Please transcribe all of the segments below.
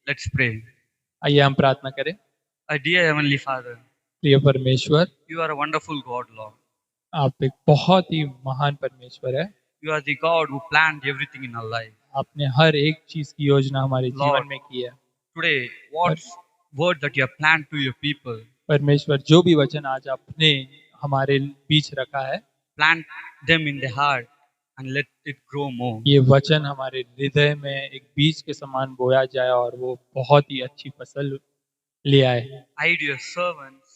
Let's pray. आइए हम प्रार्थना करें। Our dear Heavenly Father, प्रिय परमेश्वर, you are a wonderful God, Lord. आप एक बहुत ही महान परमेश्वर है। You are the God who planned everything in our life. आपने हर एक चीज की योजना हमारे Lord. जीवन में की है। Today, what word that you have planned to your people, परमेश्वर, जो भी वचन आज आपने हमारे बीच रखा है, plant them in the heart and let it grow more. ये वचन हमारे हृदय में एक बीज के समान बोया जाए और वो बहुत ही अच्छी फसल ले आए। Hide your servants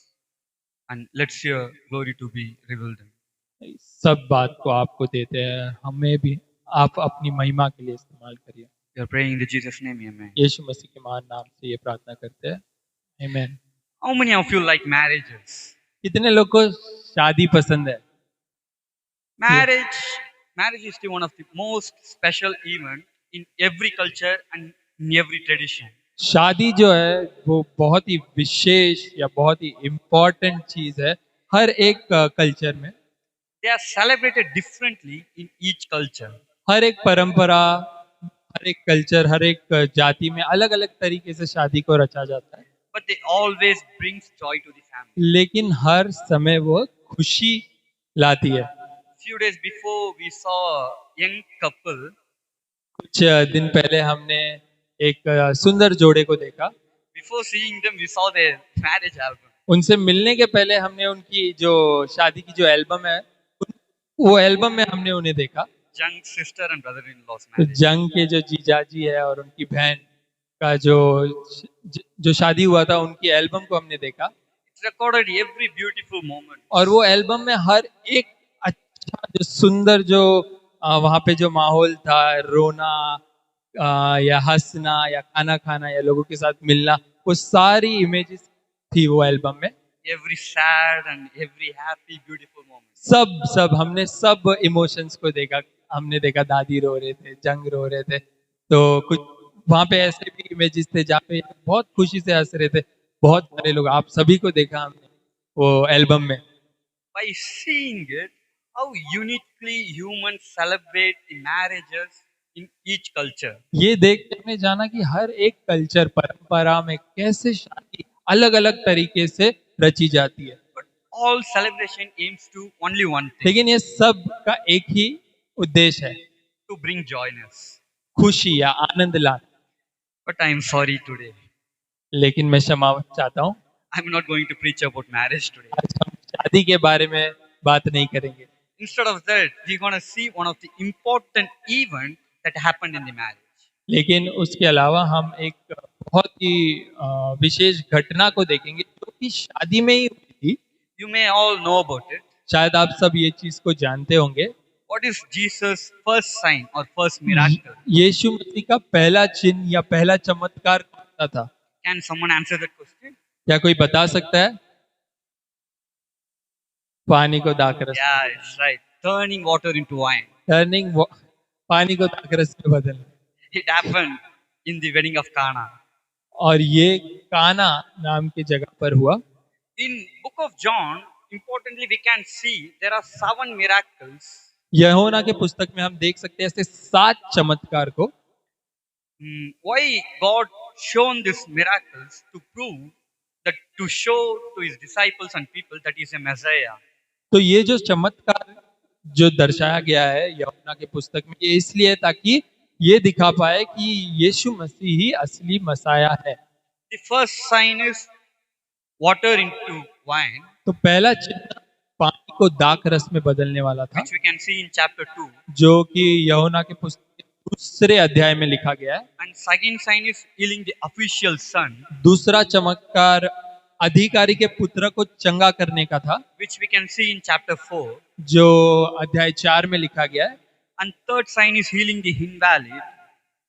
and let's your glory to be revealed. सब बात को आपको देते हैं, हमें भी आप अपनी महिमा के लिए इस्तेमाल करिए। We are praying in the Jesus name, amen. यीशु मसीह के महान नाम से ये प्रार्थना करते हैं, आमीन। How many of you like marriages? कितने लोग को शादी पसंद है? Marriage is one of the most special event in every culture and in every tradition. शादी जो है वो बहुत ही विशेष या बहुत ही इम्पोर्टेंट चीज है हर एक कल्चर में। They are celebrated differently in each culture. हर एक परंपरा, हर एक कल्चर, हर एक जाति में अलग अलग तरीके से शादी को रचा जाता है, But they always brings joy to the family. लेकिन हर समय वो खुशी लाती है। Few days before we saw a young couple. कुछ दिन पहले हमने एक सुंदर जोड़े को देखा। Before seeing them, we saw their marriage album. उनसे मिलने के पहले हमने उनकी जो शादी की जो एल्बम है, वो एल्बम में हमने उन्हें देखा। Young sister and brother-in-law's marriage. जंग के जो जीजाजी है और उनकी बहन का जो शादी हुआ था, उनकी एल्बम को हमने देखा। It recorded every beautiful moment. और वो एल्बम में हर एक अच्छा जो सुंदर जो वहाँ पे जो माहौल था, रोना या हंसना या खाना खाना या लोगों के साथ मिलना, वो सारी इमेजेस थी वो एल्बम में। Every sad and every happy beautiful moment. सब हमने सब इमोशंस को देखा। हमने देखा दादी रो रहे थे, जंग रो रहे थे, तो कुछ वहाँ पे ऐसे भी इमेजेस थे जहाँ पे बहुत खुशी से हंस रहे थे। बहुत सारे लोग, आप सभी को देखा हमने वो एल्बम में। By seeing it, how uniquely humans celebrate the marriages in each culture. ये देख के हमने जाना कि हर एक कल्चर, परंपरा में कैसे शादी अलग अलग तरीके से रची जाती है। But all celebration aims to only one thing. लेकिन ये सब का एक ही उद्देश्य है, To bring joyness. खुशी या आनंद लाना। But I am sorry today. लेकिन मैं क्षमा चाहता हूँ, I am not going to preach about marriage today. आज हम शादी के बारे में बात नहीं करेंगे। Instead of that, we're going to see one of the important events that happened in the marriage. लेकिन उसके अलावा हम एक बहुत ही विशेष घटना को देखेंगे जो कि शादी में ही हुई थी। You may all know about it. शायद आप सब ये चीज को जानते होंगे। What is Jesus' first sign or first miracle? यीशु मसीह का पहला चिन्ह या पहला चमत्कार कौन सा था? Can someone answer that question? क्या कोई बता सकता है? पानी को दाखरस। Yeah, it's right. Turning water into wine. पानी को दाखरस में बदलना। It happened in the wedding of Cana. और ये काना नाम की जगह पर हुआ। In book of John, importantly, we can see there are 7 miracles. यूहन्ना के पुस्तक में हम देख सकते हैं ऐसे 7 चमत्कार को। Why God shown these miracles? To prove that, to show to his disciples and people that he is a Messiah. तो ये जो चमत्कार जो दर्शाया गया है यूहन्ना के पुस्तक में, ये इसलिए ताकि ये दिखा पाए कि यीशु मसीह ही असली मसाया है। The first sign is water into wine. तो पहला चिन्ह पानी को दाखरस में बदलने वाला था, which we can see in chapter 2. जो कि यूहन्ना के पुस्तक के दूसरे अध्याय में लिखा गया है। And second sign is healing the official son. दूसरा चमत्कार अधिकारी के पुत्र को चंगा करने का था, which we can see in chapter 4. जो अध्याय 4 में लिखा गया है। And third sign is healing the invalid.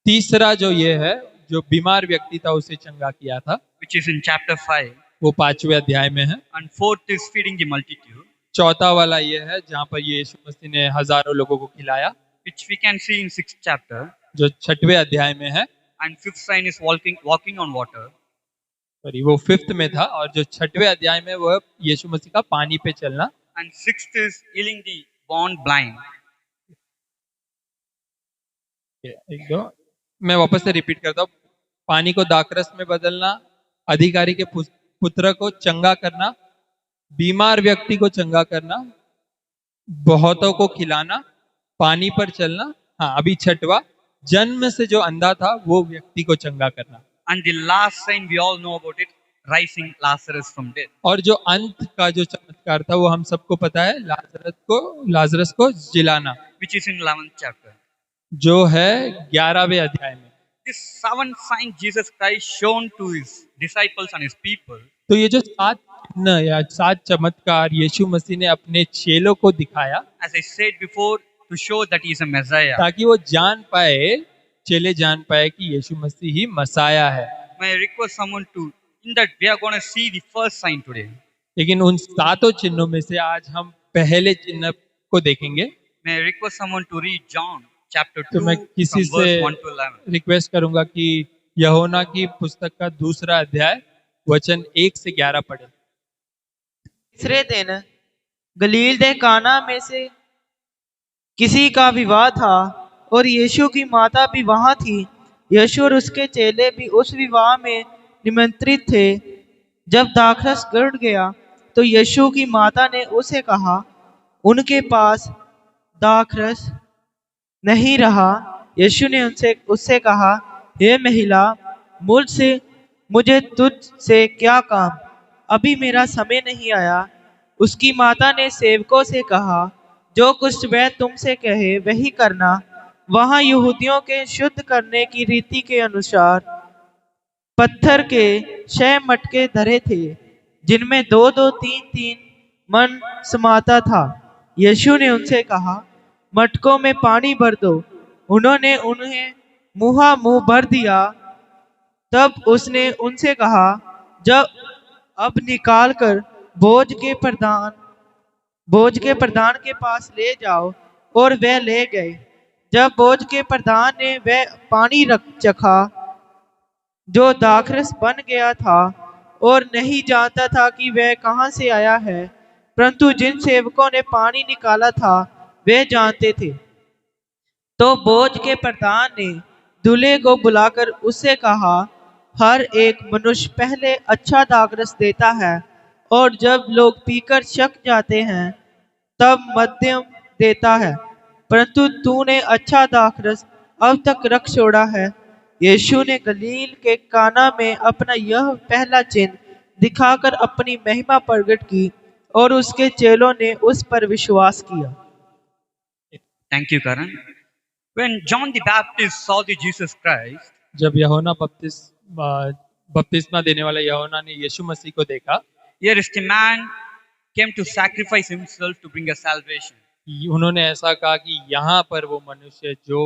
तीसरा जो ये है, जो बीमार व्यक्ति था उसे चंगा किया था, which is in chapter 5. वो 5वें अध्याय में है। And fourth is feeding the multitude. चौथा वाला ये है जहाँ पर यीशु मसीह ने हजारों लोगों को खिलाया, which we can see in 6th chapter. जो 6वें अध्याय में है। And fifth sign is walking on water. Sorry, वो 5th में था, और जो 6वें अध्याय में वो यीशु मसीह का पानी पे चलना। And sixth is healing the born blind. एक दो मैं वापस से रिपीट करता हूँ। पानी को दाखरस में बदलना, अधिकारी के पुत्र को चंगा करना, बीमार व्यक्ति को चंगा करना, बहुतों को खिलाना, पानी पर चलना। हाँ, अभी छठवा, जन्म से जो अंधा था वो व्यक्ति को चंगा करना। And the last sign we all know about it, rising Lazarus from death. और जो अंत का जो चमत्कार था वो हम सबको पता है, लाजरस को जिलाना, Which is in 11th chapter. जो है 11वें अध्याय में। This seventh sign Jesus Christ shown to his disciples and his people तो ये जो 7 चिन्ह या 7 चमत्कार यीशु मसीह ने अपने चेलों को दिखाया, as I said before, to show that he is a Messiah. ताकि वो जान पाए, चेले जान पाए कि यीशु मसीह ही मसाया है। May I request someone to, in that we are going to see the first sign today. लेकिन उन 7 चिन्हों में से आज हम पहले चिन्ह को देखेंगे। May I request someone to read John chapter 2 तो मैं from किसी से verse 1 to 11. रिक्वेस्ट करूंगा कि यूहन्ना की पुस्तक का 2रा अध्याय वचन 1 से 11 पढ़े। तीसरे दिन गलील दे काना में से किसी का विवाह था और यीशु की माता भी वहां थी। यीशु और उसके चेले भी उस विवाह में निमंत्रित थे। जब दाखरस गड़ गया तो यीशु की माता ने उसे कहा, उनके पास दाखरस नहीं रहा। यीशु ने उससे कहा, हे महिला, मुझे तुझ से क्या काम, अभी मेरा समय नहीं आया। उसकी माता ने सेवकों से कहा, जो कुछ वह तुमसे कहे वही करना। वहां यहूदियों के शुद्ध करने की रीति के अनुसार पत्थर के 6 मटके धरे थे, जिनमें 2-2, 3-3 मन समाता था। यीशु ने उनसे कहा, मटकों में पानी भर दो। उन्होंने उन्हें मुंह भर दिया। तब उसने उनसे कहा, जब अब निकाल कर भोज के प्रधान के पास ले जाओ। और वह ले गए। जब भोज के प्रधान ने वह पानी चखा जो दाखरस बन गया था, और नहीं जानता था कि वह कहाँ से आया है, परंतु जिन सेवकों ने पानी निकाला था वे जानते थे। तो भोज के प्रधान ने दूल्हे को बुलाकर उससे कहा, हर एक मनुष्य पहले अच्छा दाखरस देता है, और जब लोग पीकर शक जाते हैं तब मध्यम देता है, परंतु तूने अच्छा दाखरस अब तक रख छोड़ा है। यीशु ने गलील के काना में अपना यह पहला चिन्ह दिखाकर अपनी महिमा प्रकट की, और उसके चेलों ने उस पर विश्वास किया। Thank you, Karan. When John the Baptist saw the Jesus Christ, जब यूहन्ना बपतिस्मा देने वाला यूहन्ना ने यीशु मसीह को देखा, here is the man came to sacrifice himself to bring us salvation. उन्होंने ऐसा कहा कि यहाँ पर वो मनुष्य जो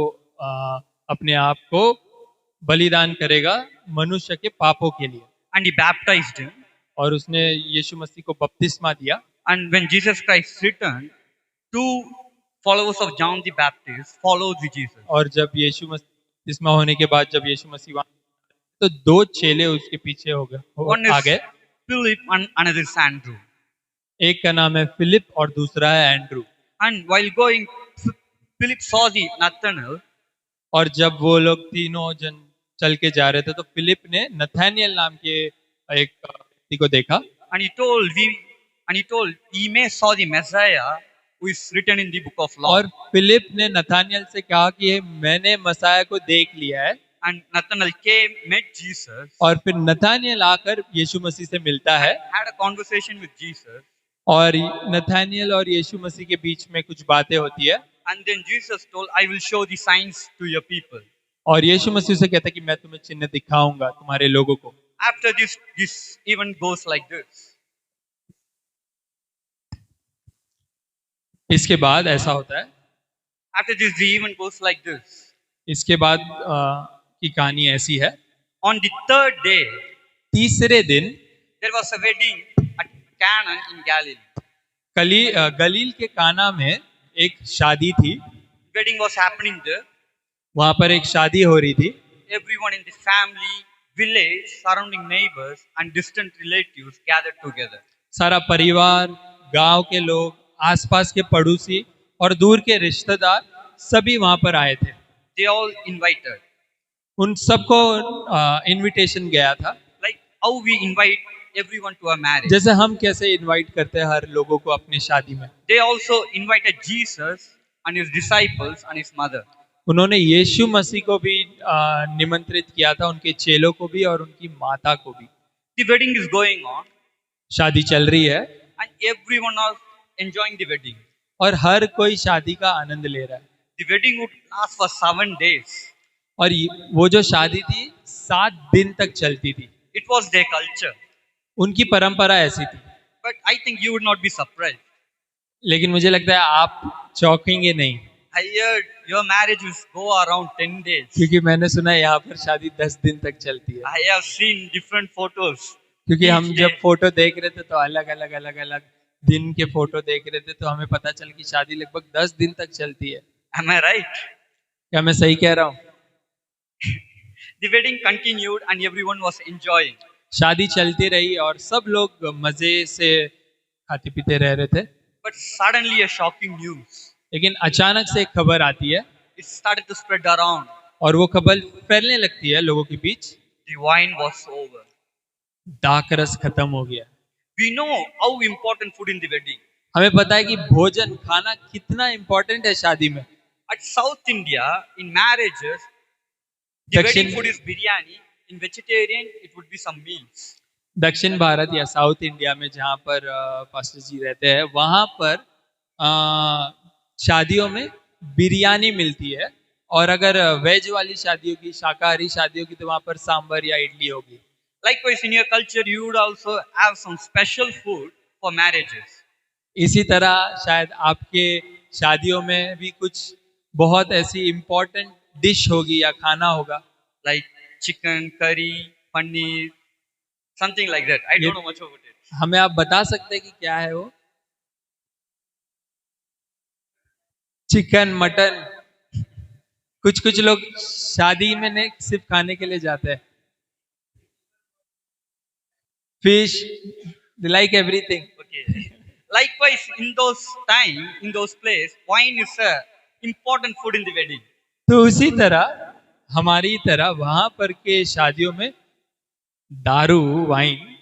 अपने आप को बलिदान करेगा मनुष्य के पापों के लिए, And he baptized him. और उसने यीशु मसीह को बपतिस्मा दिया। And when Jesus Christ returned, 2 followers of John the Baptist followed the Jesus. और जब यीशु बपतिस्मा होने के बाद जब यीशु मसीह वहां, तो 2 चेले उसके पीछे One आ is गए। Philip and another is Andrew. एक का नाम है फिलिप और दूसरा है Andrew. And while going, Philip saw the Nathanael. और जब वो लोग तीनों जन चल के जा रहे थे तो फिलिप ने नथानियल नाम के एक व्यक्ति को देखा, And he told, ye may saw the Messiah who is written in the book of law. और फिलिप ने नथानियल से कहा कि मैंने मसाया को देख लिया है। And Nathanael came, met Jesus, और फिर नथानियल आकर यीशु मसीह से मिलता है, had a conversation with Jesus. और नथानियल और यीशु मसीह के बीच में कुछ बातें होती है। And then Jesus told, I will show the signs to your people. और यीशु मसीह से कहता है कि मैं तुम्हें चिन्ह दिखाऊंगा तुम्हारे लोगों को। After this event goes like this. इसके बाद ऐसा होता है, After this, the event goes like this. इसके बाद की कहानी ऐसी है। On the 3rd day, तीसरे दिन there was a wedding at Cana in Galilee. गलील के काना में एक शादी थी। Wedding was happening there. वहां पर एक शादी हो रही थी। Everyone in the family, village, surrounding neighbors and distant relatives gathered together. सारा परिवार, गांव के लोग, आसपास के पड़ोसी और दूर के रिश्तेदार सभी वहां पर आए थे। They all invited. उन सबको इनविटेशन गया था। Like how we invite everyone to a marriage. जैसे हम कैसे इनवाइट करते हैं हर लोगों को अपनी शादी में, They also invited Jesus and his disciples and his mother. उन्होंने यीशु मसीह को भी निमंत्रित किया था, उनके चेलों को भी और उनकी माता को भी। The wedding is going on शादी चल रही है and everyone are enjoying the wedding. और हर कोई शादी का आनंद ले रहा है। The wedding would last for 7 days. और वो जो शादी थी 7 दिन तक चलती थी। It was their culture. उनकी परंपरा ऐसी थी। But I think you would not be surprised. लेकिन मुझे लगता है आप चौंकेंगे नहीं, I heard your marriage will go around 10 days. क्योंकि मैंने सुना है यहाँ पर शादी 10 दिन तक चलती है। I have seen different photos. क्योंकि हम Each जब day. फोटो देख रहे थे तो अलग अलग दिन के फोटो देख रहे थे, तो हमें पता चल कि शादी लगभग 10 दिन तक चलती है। Am I right? क्या मैं सही कह रहा हूँ? The wedding continued and everyone was enjoying. शादी चलती रही और सब लोग मजे से खाते पीते रह रहे थे। But suddenly a shocking news. लेकिन अचानक से एक खबर आती है It started to spread around. और वो खबर फैलने लगती है लोगों के बीच। The wine was over. दाकरस खत्म हो गया। We know how important food in the wedding. हमें पता है कि भोजन खाना कितना इम्पोर्टेंट है शादी में। At South India, in marriages, the दक्षिण wedding food is biryani. In vegetarian, it would be some meals. दक्षिण भारत या साउथ इंडिया में जहाँ पर पास्टर जी रहते हैं, वहाँ पर शादियों में बिरयानी मिलती है, और अगर वेज वाली शादियों की, शाकाहारी शादियों की, तो वहाँ पर सांभर या इडली होगी। Likewise, in your culture, you would also have some special food for marriages. इसी तरह शायद आपके शादियों में भी कुछ बहुत ऐसी इम्पोर्टेंट डिश होगी या खाना होगा। Like chicken, curry, paneer, something like that. I don't know much about it. हमें आप बता सकते हैं कि क्या है वो? Chicken, mutton. कुछ कुछ लोग शादी में नहीं सिर्फ खाने के लिए जाते हैं। Fish, they like everything. Okay. Likewise, in those time, in those place, wine is a important food in the wedding. तो उसी तरह हमारी तरह वहां पर के शादियों में दारू, वाइन,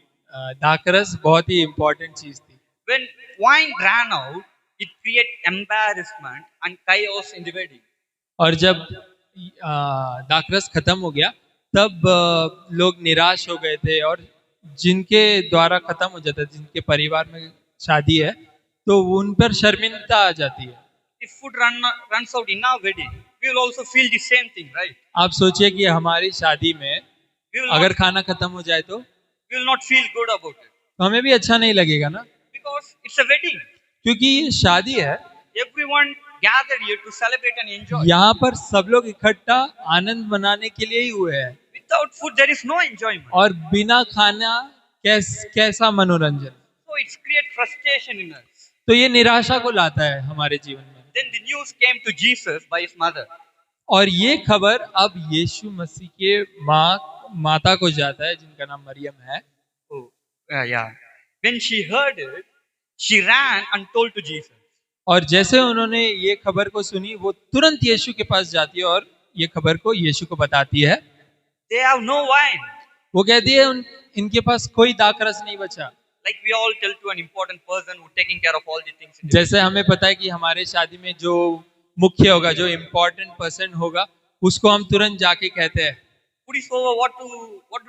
दाकरस बहुत ही इम्पोर्टेंट चीज थी। When wine ran out, it created embarrassment and chaos in the wedding. और जब दाकरस खत्म हो गया तब लोग निराश हो गए थे, और जिनके द्वारा खत्म हो जाता है, जिनके परिवार में शादी है, तो उन पर शर्मिंदा आ जाती है। If food runs out in our wedding, we will also feel the same thing, right? आप सोचिए कि हमारी शादी में We will अगर not, खाना खत्म हो जाए तो we will not feel good about it हमें भी अच्छा नहीं लगेगा ना, because it's a wedding. क्योंकि ये शादी है। Everyone gathered here to celebrate and enjoy. यहाँ पर सब लोग इकट्ठा आनंद मनाने के लिए ही हुए हैं, Without food, there is no enjoyment. और बिना खाना कैसा मनोरंजन। So it's create frustration in us. तो ये निराशा को लाता है हमारे जीवन में। Then the news came to Jesus by his mother. और ये खबर अब यीशु मसीह के माता को जाता है, जिनका नाम मरियम है। Oh, yeah. When she heard it, she ran and told to Jesus. और जैसे उन्होंने ये खबर को सुनी, वो तुरंत यीशु के पास जाती है और ये खबर को यीशु को बताती है। They have no wine. वो कहती है इनके पास कोई दाखरस नहीं बचा। Like we all tell to an important person who taking care of all the things. in the जैसे हमें पता है कि हमारे शादी में जो मुख्य होगा, जो इम्पोर्टेंट पर्सन होगा, उसको हम तुरंत जाके कहते हैं। Food is over. What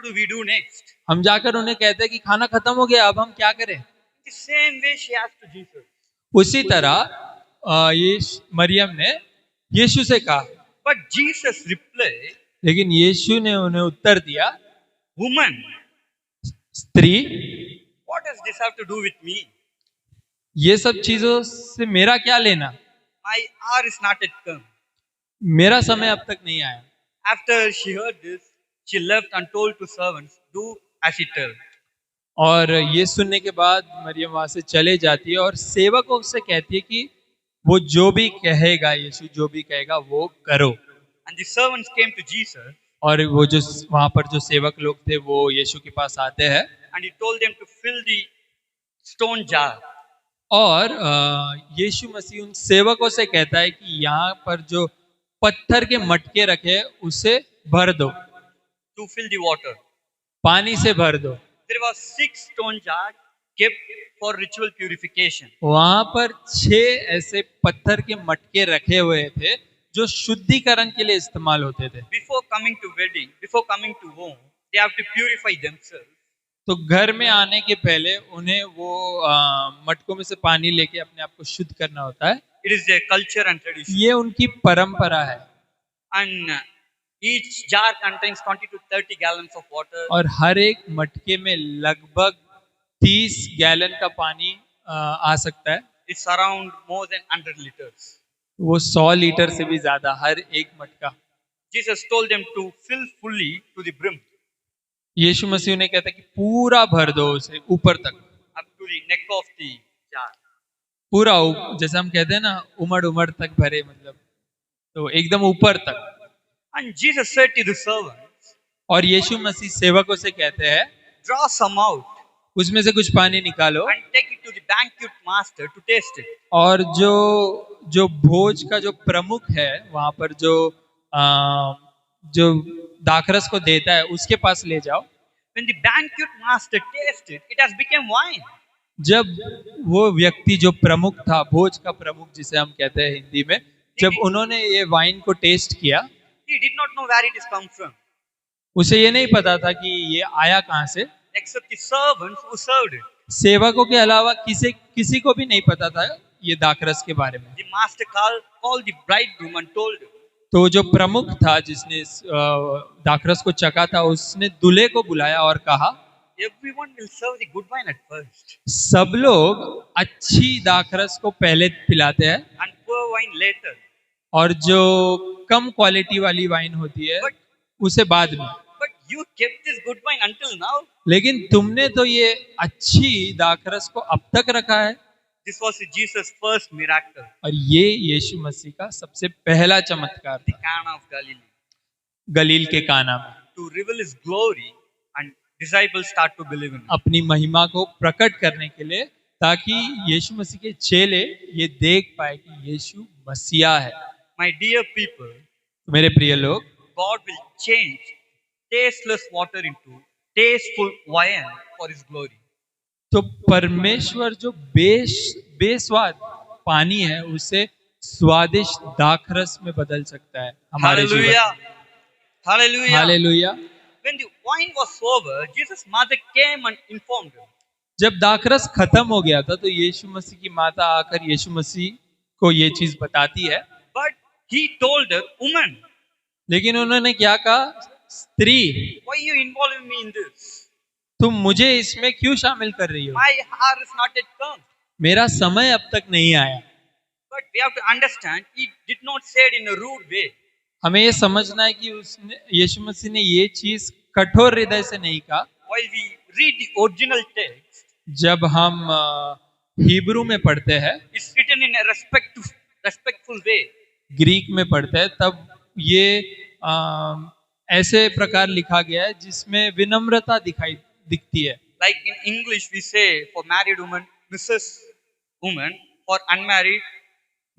do we do next? हम जाकर उन्हें कहते हैं कि खाना खत्म हो गया, अब हम क्या करें। The same way she asked to Jesus. उसी तरह ये मरियम ने यीशु से कहा, But Jesus replied, लेकिन यीशु ने उन्हें उत्तर दिया, Woman, स्त्री, what does this have to do with me? ये सब चीजों से मेरा क्या लेना, My hour is not yet come. मेरा समय अब तक नहीं आया। After she heard this, she left and told to servants, do as he told. और ये सुनने के बाद मरियम वहां से चले जाती है और सेवकों से कहती है कि वो जो भी कहेगा, यीशु जो भी कहेगा वो करो। And the servants came to Jesus और वो जो वहां पर जो सेवक लोग थे वो यीशु के पास आते हैं and he told them to fill the stone jar. और यीशु मसीह उन सेवकों से कहता है कि यहाँ पर जो पत्थर के मटके रखे उसे भर दो, to fill the water. पानी से भर दो। There was 6 stone jars kept for ritual purification. वहां पर 6 ऐसे पत्थर के मटके रखे हुए थे जो शुद्धिकरण के लिए इस्तेमाल होते थे। Before coming to wedding, before coming to home, they have to purify themselves. तो घर में आने के पहले उन्हें वो मटकों में से पानी लेके अपने आप को शुद्ध करना होता है। It is their culture and tradition. ये उनकी परंपरा है। And each jar contains 20 to 30 gallons of water. और हर एक मटके में लगभग 30 गैलन का पानी आ सकता है। It's around more than 100 liters. वो 100 लीटर से भी ज्यादा हर एक मटका। Jesus told them to fill fully to the brim, यीशु मसीह ने कहता है कि पूरा भर दो उसे ऊपर तक, up to the neck of the jar. पूरा जैसे हम कहते हैं ना उमड़ उमड़ तक भरे, मतलब तो एकदम ऊपर तक। And Jesus said to the servants, और यीशु मसीह सेवकों से कहते हैं draw some out उसमें से कुछ पानी निकालो and take it to the banquet master to taste it. और जो भोज का जो प्रमुख है वहां पर जो दाखरस को देता है उसके पास ले जाओ। When the banquet master tasted, it has become wine. जब वो व्यक्ति जो प्रमुख था, भोज का प्रमुख जिसे हम कहते हैं हिंदी में, जब उन्होंने ये वाइन को टेस्ट किया, He did not know where it is come from, उसे ये नहीं पता था कि ये आया कहाँ से। except the servants who served it. सेवकों के अलावा किसी को भी नहीं पता था ये दाखरस के बारे में। The master called the bridegroom and told him, तो जो प्रमुख था जिसने दाखरस को चखा था, उसने दूल्हे को बुलाया और कहा, everyone will serve the good wine at first सब लोग अच्छी दाखरस को पहले पिलाते हैं and poor wine later. और जो कम क्वालिटी वाली वाइन होती है उसे बाद में। But you kept this good wine until now. लेकिन तुमने तो ये अच्छी दाखरस को अब तक रखा है। This was Jesus' first miracle, और ये यीशु मसीह का सबसे पहला चमत्कार the था Cana of Galilee, गलील के काना में, to reveal His glory and disciples start to believe in Him. अपनी महिमा को प्रकट करने के लिए, ताकि यीशु मसीह के चेले ये देख पाए कि यीशु मसीहा है। My dear people, मेरे प्रिय लोग, God will change tasteless water into tasteful wine for His glory. तो परमेश्वर जो बेस्वाद पानी है उसे स्वादिष्ट दाखरस में बदल सकता है हमारे जीवन Hallelujah! में। Hallelujah! Hallelujah. When the wine was over, Jesus' mother came and informed him. जब दाखरस खत्म हो गया था तो यीशु मसीह की माता आकर यीशु मसीह को ये चीज बताती है। But he told her, woman, लेकिन उन्होंने क्या कहा, स्त्री, why you involving me in this? तुम मुझे इसमें क्यों शामिल कर रही हो? My hour is not yet come. मेरा समय अब तक नहीं आया। But we have to understand, he did not say it in a rude way. हमें ये समझना है कि उसने, यीशु मसीह ने ये चीज कठोर हृदय से नहीं कहा। While we read the original text, जब हम हिब्रू में पढ़ते हैं, it's written in a respectful way. Greek में पढ़ते हैं, तब ये ऐसे प्रकार लिखा गया है जिसमें विनम्रता दिखती है। Like in English, we say for married woman, Mrs. Woman, for unmarried,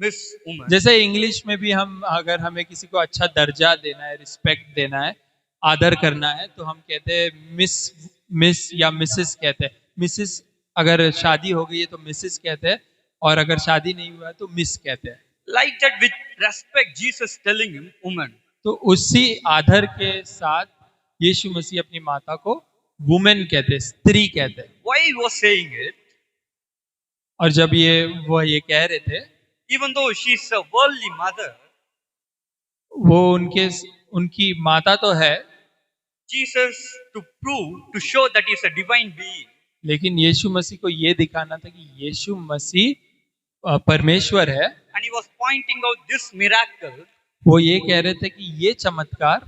Miss Woman. जैसे इंग्लिश में भी हम, अगर हमें किसी को अच्छा दर्जा देना है, रिस्पेक्ट देना है, आदर करना है, तो हम कहते हैं मिस या मिसेस कहते हैं। मिसेस अगर शादी हो गई है तो मिसेस कहते हैं, और अगर शादी नहीं हुआ है तो मिस कहते हैं। Like that, with respect, Jesus telling him, woman. तो उसी आदर के साथ यीशु मसीह अपनी माता को वुमेन कहते हैं, स्त्री कहते हैं। Why he was saying it? और जब वह ये कह रहे थे, Even though she's a worldly mother, वो उनकी माता तो है, Jesus, to prove, to show that he's a divine being, लेकिन यीशु मसीह को ये दिखाना था कि यीशु मसीह परमेश्वर है। and he was pointing out this miracle, वो ये कह रहे थे कि ये चमत्कार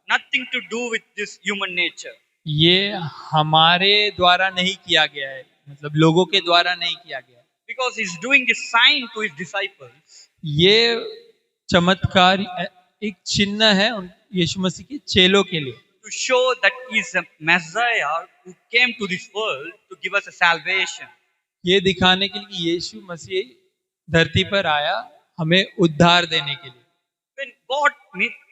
nothing to do with this human nature. ये हमारे द्वारा नहीं किया गया है, मतलब लोगों के द्वारा नहीं किया गया है। Because he's doing this sign to his disciples, ये चमत्कार एक चिन्ह है यीशु मसीह के चेलों के लिए, to show that he's a Messiah who came to this world to give us a salvation. ये दिखाने के लिए कि यीशु मसीह धरती पर आया हमें उद्धार देने के लिए। When God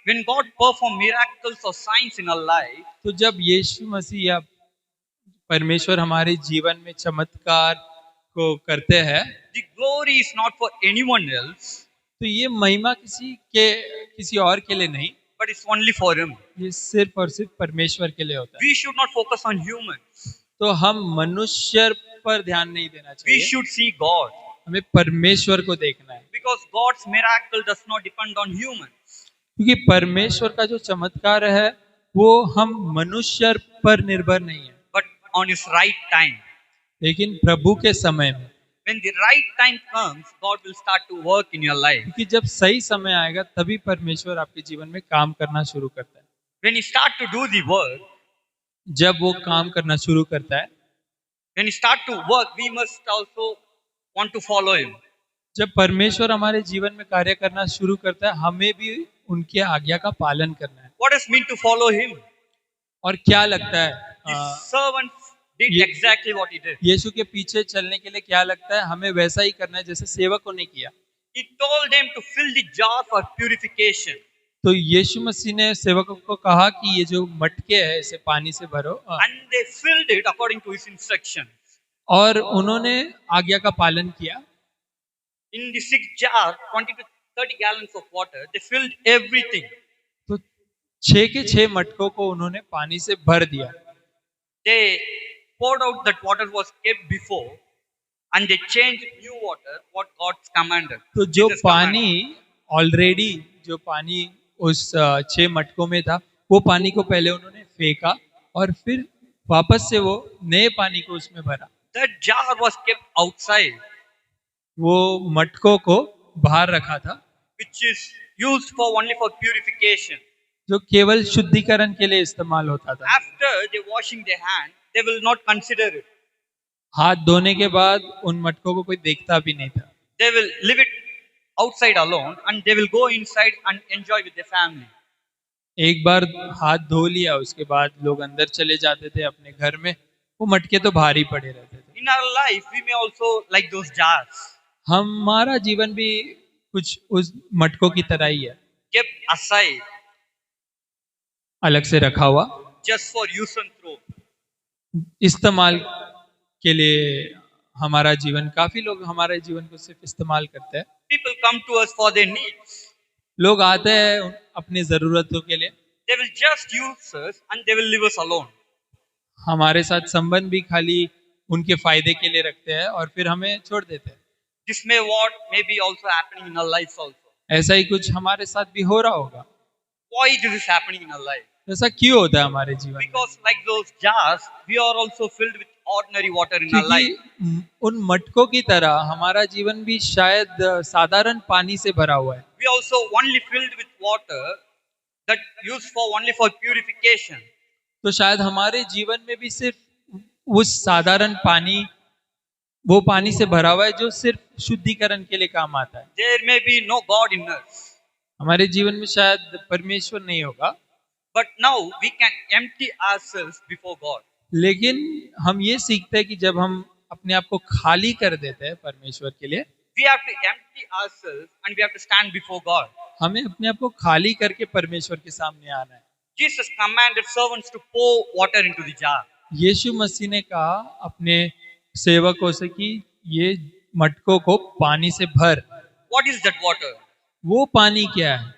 when God perform miracles or signs in our life, तो जब यीशु मसीह या परमेश्वर हमारे जीवन में चमत्कार को करते हैं, the glory is not for anyone else, तो ये महिमा किसी और के लिए नहीं, but it's only for Him. ये सिर्फ और सिर्फ परमेश्वर के लिए होता है। We should not focus on humans. तो हम मनुष्य पर ध्यान नहीं देना We चाहिए, should see God, हमें परमेश्वर को देखना है, because God's miracle does not depend on humans. क्योंकि परमेश्वर का जो चमत्कार है वो हम मनुष्य पर निर्भर नहीं है, But on His right time. लेकिन प्रभु के समय में। When the right time comes, God will start to work in your life. क्योंकि जब सही समय आएगा तभी परमेश्वर आपके जीवन में काम करना शुरू करता है। When He start to do the work, जब वो काम करना शुरू करता है, when He start to work, we must also want to follow Him. जब परमेश्वर हमारे जीवन में कार्य करना शुरू करता है, हमें भी उनके आज्ञा का पालन करना है। What does mean to follow Him? और क्या लगता है The servants did ये- exactly what He did. यीशु के पीछे चलने के लिए क्या लगता है? हमें वैसा ही करना है जैसे सेवकों ने किया। He told them to fill the jar for purification. तो यीशु मसीह ने सेवकों को कहा कि ये जो मटके है इसे पानी से भरो, And they filled it according to His instructions. और उन्होंने आज्ञा का पालन किया। In the 6 jar, 20 to 30 gallons of water, they filled everything. तो 6 के 6 मटकों को उन्होंने पानी से भर दिया। They poured out that water was kept before, and they changed new water, what God's commanded. तो जो Jesus पानी commanded. ऑलरेडी जो पानी उस 6 मटकों में था, वो पानी को पहले उन्होंने फेंका और फिर वापस से वो नए पानी को उसमें भरा। That jar was kept outside, वो मटकों को बाहर रखा था, which is used for only for purification. जो केवल शुद्धिकरण के लिए इस्तेमाल होता था। After they washing their hand, they will not consider it. हाथ धोने के बाद उन मटकों को कोई देखता भी नहीं था। They will leave it outside alone, and they will go inside and enjoy with their family. एक बार हाथ धो लिया, उसके बाद लोग अंदर चले जाते थे अपने घर में, वो मटके तो बाहर ही पड़े रहते थे। In our life, we may also like those jars, हमारा जीवन भी कुछ उस मटकों की तरह ही है, kept aside अलग से रखा हुआ, just for use and throw. इस्तेमाल के लिए। हमारा जीवन, काफी लोग हमारे जीवन को सिर्फ इस्तेमाल करते हैं। People come to us for their needs. लोग आते हैं अपनी जरूरतों के लिए, They will just use us and they will leave us alone. हमारे साथ संबंध भी खाली उनके फायदे के लिए रखते हैं और फिर हमें छोड़ देते हैं। This may be also happening in our lives also. ऐसा ही कुछ हमारे साथ भी हो रहा होगा। Why this is happening in our life? ऐसा क्यों होता है हमारे जीवन में? Because like those jars, we are also filled with ordinary water in our life. क्योंकि उन मटकों की तरह हमारा जीवन भी शायद साधारण पानी से भरा हुआ है। We also only filled with water that used for only for purification. तो शायद हमारे जीवन में भी सिर्फ उस साधारण पानी, वो पानी से भरा हुआ है जो सिर्फ शुद्धिकरण के लिए काम आता है। There may be no God in us. हमारे जीवन में शायद परमेश्वर नहीं होगा, But now we can empty ourselves before God. लेकिन हम ये सीखते हैं कि जब हम अपने आप को खाली कर देते हैं परमेश्वर के लिए, We have to empty ourselves and we have to stand before God. हमें अपने आप को खाली करके परमेश्वर के सामने आना है। Jesus commanded servants to pour water into the jar. यीशु मसीह ने कहा अपने सेवकों से कि ये मटकों को पानी से भर। What is that water? वो पानी क्या है?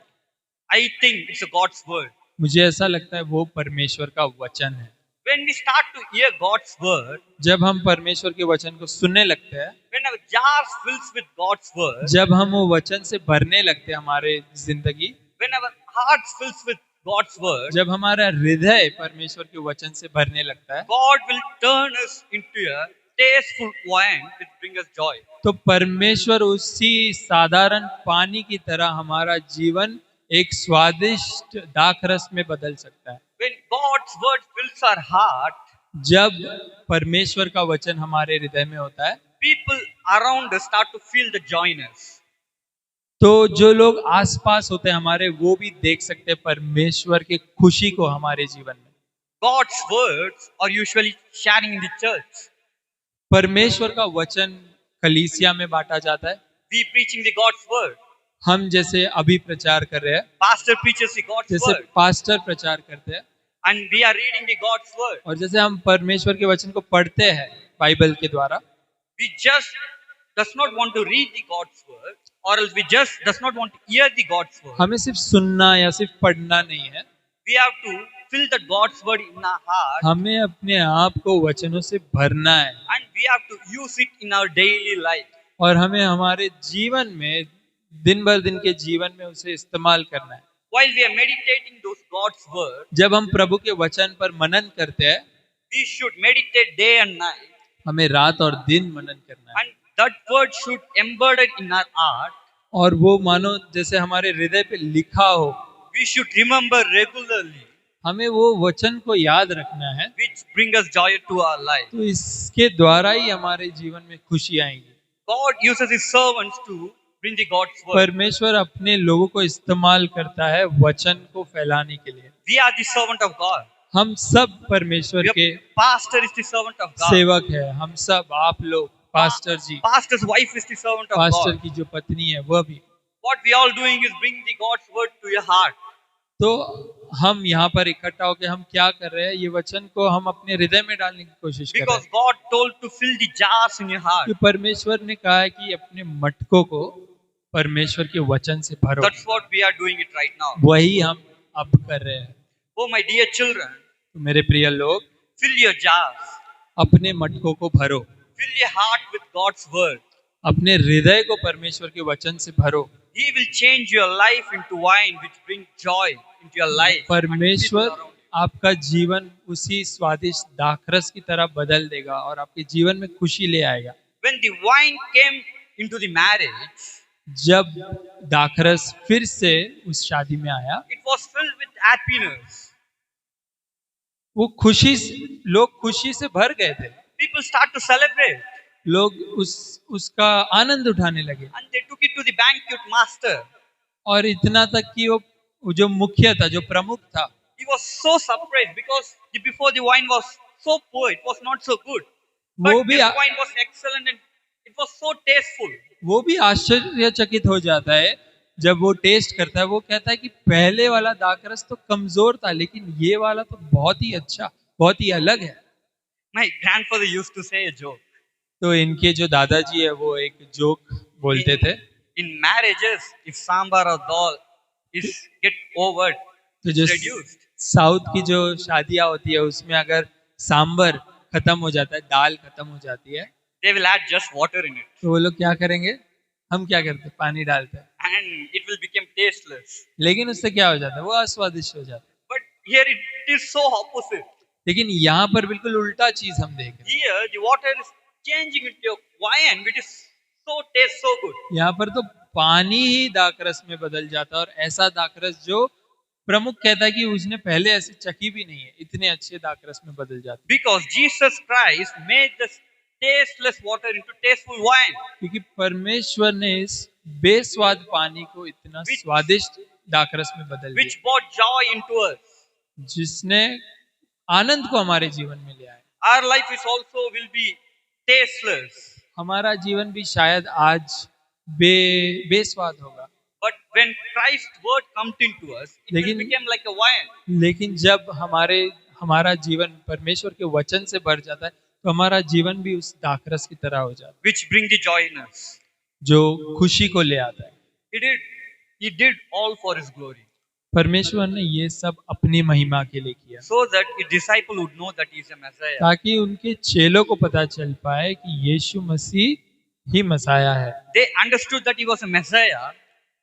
I think it's a God's word. मुझे ऐसा लगता है वो परमेश्वर का वचन है। When we start to hear God's word, जब हम परमेश्वर के वचन को सुनने लगते हैं, when our jars fills with God's word, जब हम वो वचन से भरने लगते हैं हमारे जिंदगी, when our hearts fills with God's word, जब हमारा हृदय परमेश्वर के वचन से भरने लगता है, God will turn us into a tasteful wine which brings us joy. तो परमेश्वर उसी साधारण पानी की तरह हमारा जीवन एक स्वादिष्ट दाखरस में बदल सकता है। When God's word fills our heart, जब परमेश्वर का वचन हमारे हृदय में होता है, people around us start to feel the joyness. तो जो लोग आसपास होते हैं हमारे, वो भी देख सकते हैं परमेश्वर की खुशी को हमारे जीवन में। God's words are usually sharing in the church. परमेश्वर का वचन कलीसिया में बांटा जाता है। We preaching the God's word. हम जैसे अभी प्रचार कर रहे हैं, pastor preaches the God's जैसे word, पास्टर प्रचार करते हैं, and we are reading the God's word. और जैसे हम परमेश्वर के वचन को पढ़ते हैं बाइबल के द्वारा, We just does not want to read the God's word, or else we just does not want to hear the God's word. हमें सिर्फ सुनना या सिर्फ पढ़ना नहीं है, We have to fill the God's word in our heart, हमें अपने आप को वचनों से भरना है, and we have to use it in our daily life. और हमें हमारे जीवन में दिन भर दिन के जीवन में उसे इस्तेमाल करना है। While we are meditating those God's word, जब हम प्रभु के वचन पर मनन करते हैं, we should meditate day and night, हमें रात और दिन मनन करना है, and that word should embodied in our heart. और वो मानो जैसे हमारे हृदय पे लिखा हो। We should remember regularly, हमें वो वचन को याद रखना है, which bring us joy to our life. तो इसके द्वारा ही हमारे जीवन में खुशी आएगी। God uses His servants to bring the God's word. परमेश्वर अपने लोगों को इस्तेमाल करता है वचन को फैलाने के लिए। We are the servant of God. हम सब परमेश्वर के Pastor is the servant of God. सेवक है, हम सब, आप लोग, pastor ji, Pastor's wife is the servant of pastor God. की जो पत्नी है वह भी। What we all doing is bring the God's word to your heart. तो हम यहाँ पर इकट्ठा होकर हम क्या कर रहे हैं, ये वचन को हम अपने हृदय में डालने की कोशिश कर रहे Because हैं, God told to fill the jars in your heart. कि परमेश्वर ने कहा है कि अपने मटकों को परमेश्वर के वचन से भरो। That's what we are doing it right now. वही हम अब कर रहे हैं। Oh my dear children, तो मेरे प्रिय लोग, fill your jars. अपने मटकों को भरो, Fill your heart with God's word. अपने हृदय को परमेश्वर के वचन से भरो। He will change your life into wine which bring joy into your life. परमेश्वर And people around you. आपका जीवन उसी स्वादिष्ट दाखरस की तरह बदल देगा और आपके जीवन में खुशी ले आएगा। When the wine came into the marriage, जब दाखरस फिर से उस शादी में आया, it was filled with happiness. वो खुशी, लोग खुशी से भर गए थे, People start to celebrate, लोग उसका आनंद उठाने लगे, and they took it to the banquet master. और इतना तक कि वो जो मुख्य था, जो प्रमुख था, He was so surprised because before the wine was so poor, it was not so good. वो But भी this wine was excellent and it was so tasteful. वो भी आश्चर्यचकित हो जाता है जब वो टेस्ट करता है। वो कहता है कि पहले वाला दाखरस तो कमजोर था, लेकिन ये वाला तो बहुत ही अच्छा, बहुत ही अलग है। My grandfather used to say a joke. तो इनके जो दादाजी है वो एक जोक बोलते थे। In marriages, if sambar or dal is get over, तो it's जो reduced. साउथ की जो शादियां होती है उसमें अगर सांबर खत्म हो जाता है, दाल खत्म हो जाती है, They will add just water in it, तो वो लोग क्या करेंगे, हम क्या करते हैं, पानी डालते हैं, and it will become tasteless. लेकिन उससे क्या हो जाता है, वो अस्वादिष्ट हो जाता है। But here it is so opposite. लेकिन यहाँ पर बिल्कुल उल्टा चीज हम देख रहे हैं। Here the water is changing into wine, which is so taste so good. यहाँ पर तो पानी ही दाखरस में बदल जाता है, और ऐसा दाखरस जो प्रमुख कहता है कि उसने पहले ऐसे चखी भी नहीं है, इतने अच्छे दाखरस में बदल जाता है। Because Jesus Christ made this tasteless water into tasteful wine. क्योंकि परमेश्वर ने इस बेस्वाद पानी को इतना स्वादिष्ट दाखरस में बदल दिया, Which brought joy into us. जिसने आनंद को हमारे जीवन में ले आया। Our life is also will be tasteless. हमारा जीवन भी शायद आज बेस्वाद होगा, But when Christ's word comes into us, it will लेकिन- become like a wine. लेकिन जब हमारा जीवन परमेश्वर के वचन से भर जाता है, तो हमारा जीवन भी उस दाखरस की तरह हो जाता है, Which bring the joy in us. जो खुशी को ले आता है। He did all for His glory, परमेश्वर ने ये सब अपनी महिमा के लिए किया, so that His disciple would know that He is a Messiah. ताकि उनके चेलों को पता चल पाए कि यीशु मसीह ही मसाया है। They understood that He was a Messiah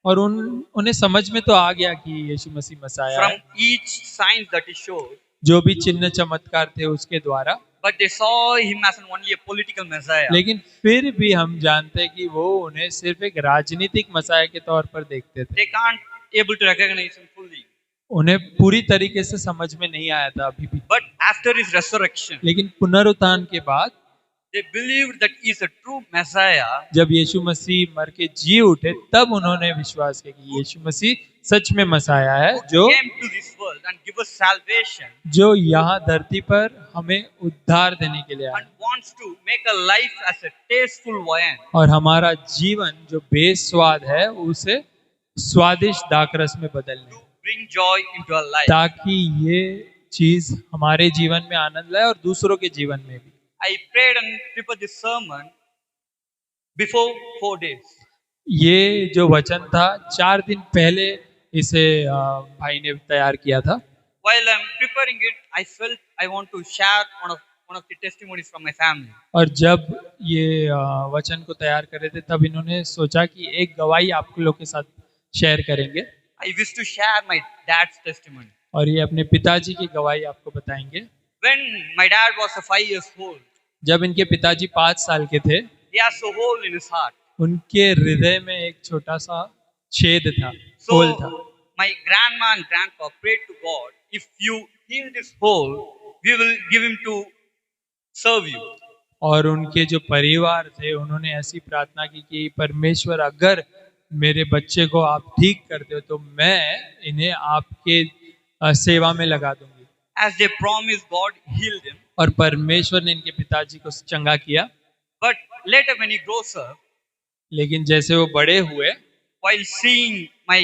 और उन्हें समझ में तो आ गया कि यीशु मसीह मसाया from है, each sign that He showed. जो भी चिन्ह चमत्कार थे उसके द्वारा, But they saw Him as only a political Messiah. लेकिन फिर भी हम जानते हैं कि वो उन्हें सिर्फ एक राजनीतिक मसाया के तौर पर देखते थे। They can't able to recognize Him fully. उन्हें पूरी तरीके से समझ में नहीं आया था अभी भी, But after His resurrection, लेकिन पुनरुत्थान के बाद they believed that He is a true Messiah जब यीशु मसीह मर के जी उठे, तब उन्होंने विश्वास किया कि यीशु मसीह सच में मसाया है, जो came to this world and give us salvation जो यहाँ धरती पर हमें उद्धार देने के लिए आया, and wants to make a life as a tasteful wine. और हमारा जीवन जो बेस्वाद है उसे स्वादिष्ट दाखरस में बदलने, to bring joy into our life. ताकि ये चीज हमारे जीवन में आनंद लाए और दूसरों के जीवन में भी। I prayed and prepared this sermon before 4 days. ये जो वचन था 4 दिन पहले इसे भाई ने तैयार किया था। While I'm preparing it, I felt I want to share one of the testimonies from my family. और जब ये वचन को तैयार कर रहे थे तब इन्होंने सोचा कि एक गवाही आप लोग के साथ शेयर करेंगे I wish to share my dad's testimony. और ये अपने पिताजी की गवाही आपको बताएंगे। When my dad was 5 years old, जब इनके पिताजी 5 साल के थे, he has a hole in his heart. उनके हृदय में एक छोटा सा छेद था, So होल था। my grandma and grandpa prayed to God, if you heal this hole, we will give him to serve you. और उनके जो परिवार थे उन्होंने ऐसी प्रार्थना की कि परमेश्वर अगर मेरे बच्चे को आप ठीक करते हो तो मैं इन्हें आपके सेवा में लगा दूंगी। As they promised, God healed him. और परमेश्वर ने इनके पिताजी को चंगा किया। But later when he grows up, लेकिन जैसे वो बड़े हुए, while seeing my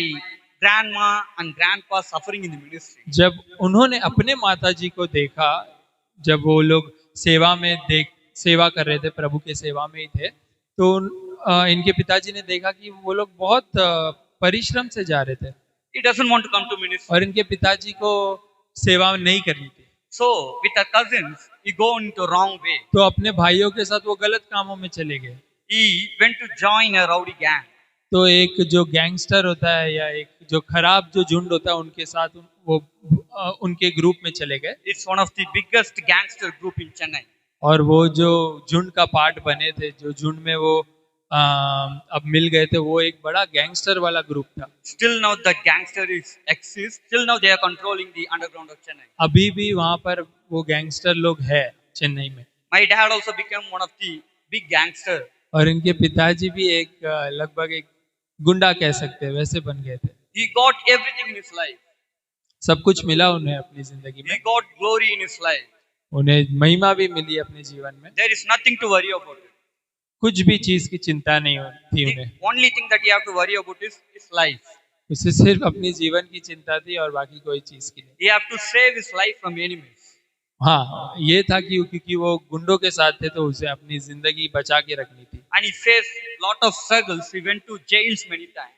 grandma and grandpa suffering in the ministry, जब उन्होंने अपने माताजी को देखा, जब वो लोग सेवा कर रहे थे, प्रभु के सेवा में ही थे, तो इनके पिताजी ने देखा कि वो लोग बहुत परिश्रम से जा रहे थे he doesn't want to come to ministry. और इनके पिताजी को सेवा नहीं करनी थी। So with our cousins, he go into wrong way. तो अपने भाइयों के साथ वो गलत कामों में चले गए। He went to join a rowdy gang. तो एक जो गैंगस्टर होता है या एक जो खराब जो झुंड होता है उनके साथ वो उनके ग्रुप में चले गए। It's one of the biggest gangster group in Chennai. और वो जो झुंड का पार्ट बने थे, जो झुंड में वो अब मिल गए थे, वो एक बड़ा गैंगस्टर वाला ग्रुप था। Still now the gangster exists. Still now they are controlling the underground of Chennai. अभी भी वहाँ पर वो गैंगस्टर लोग है चेन्नई में। My dad also became one of the big gangster. और इनके पिताजी भी एक लगभग एक गुंडा कह सकते हैं वैसे बन गए थे। He got everything in his life. सब कुछ मिला उन्हें अपनी जिंदगी में, He got glory in his life. उन्हें महिमा भी मिली अपने जीवन में। There is nothing to worry about it. कुछ भी चीज की चिंता नहीं थी The उन्हें, only thing that you have to worry about is his life. उसे सिर्फ अपनी जीवन की चिंता थी और बाकी कोई चीज की नहीं। He have to save his life from enemies. हाँ, ये था कि क्योंकि वो गुंडों के साथ थे तो उसे अपनी जिंदगी बचा के रखनी थी। And he faced lot of struggles. He went to jails many times.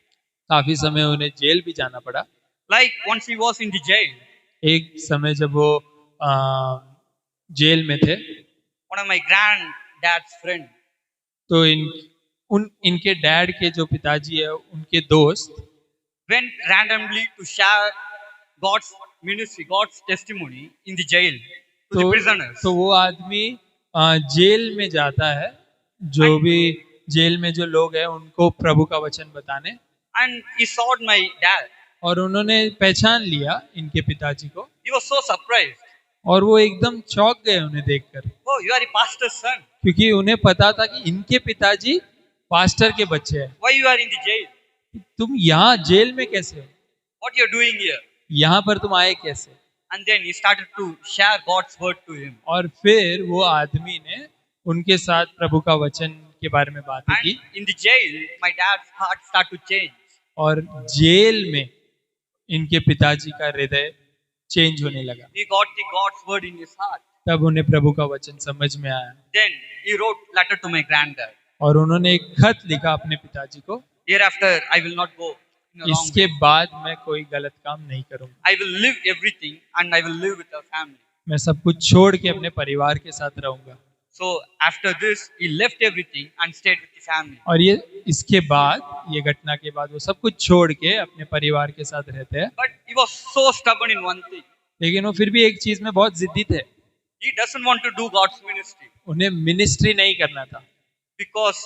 काफी समय उन्हें जेल भी जाना पड़ा। Like once he was in the jail, एक समय जब वो जेल में थे, one of my granddad's friend, तो इनके डैड के जो पिताजी है उनके दोस्त went randomly to share God's ministry, God's testimony in the jail to the prisoners. तो वो आदमी जेल में जाता है, जो भी जेल में जो लोग हैं उनको प्रभु का वचन बताने। And he saw my dad. और उन्होंने पहचान लिया इनके पिताजी को He was so surprised. और वो एकदम चौंक गए उन्हें देखकर, Oh, you are a pastor's son. क्योंकि उन्हें पता था कि इनके पिताजी पास्टर के बच्चे हैं। Why you are in the jail? तुम यहाँ जेल में कैसे हो? What you are doing here? यहाँ पर तुम आए कैसे? And then he started to share God's word to him. और फिर वो आदमी ने उनके साथ प्रभु का वचन के बारे में बातें And की। in the jail, my dad's heart started to change. और जेल में इनके पिताजी का हृदय चेंज होने लगा। He got the God's word in his heart. तब उन्हें प्रभु का वचन समझ में आया Then he wrote letter to my granddad. और उन्होंने एक खत लिखा अपने पिताजी को, Hereafter, I will not go in a wrong इसके way. बाद मैं कोई गलत काम नहीं करूंगा, I will live everything and I will live with our family. मैं सब कुछ छोड़ के अपने परिवार के साथ रहूंगा। So after this, he left everything and stayed with the family. और ये इसके बाद, ये घटना के बाद वो सब कुछ छोड़ के अपने परिवार के साथ रहते हैं। But he was so stubborn in one thing. लेकिन वो फिर भी एक चीज में बहुत जिद्दी थे, He doesn't want to do God's ministry. उन्हें मिनिस्ट्री नहीं करना था, Because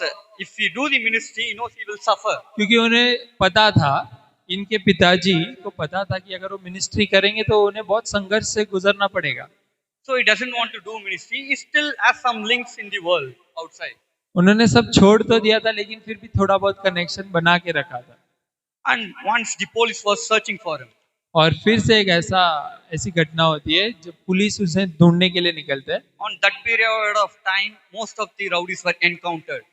if he do the ministry, he knows he will suffer. क्योंकि उन्हें पता था, इनके पिताजी को पता था कि अगर वो मिनिस्ट्री करेंगे तो उन्हें बहुत संघर्ष से गुजरना पड़ेगा। So he doesn't want to do ministry. He still has some links in the world outside. उन्होंने सब छोड़ तो दिया था लेकिन फिर भी थोड़ा बहुत कनेक्शन बना के रखा था। And once the police was searching for him. और फिर से एक ऐसी घटना होती है जब पुलिस उसे ढूंढने के लिए निकलते हैं। On that period of time, most of the rowdies were encountered.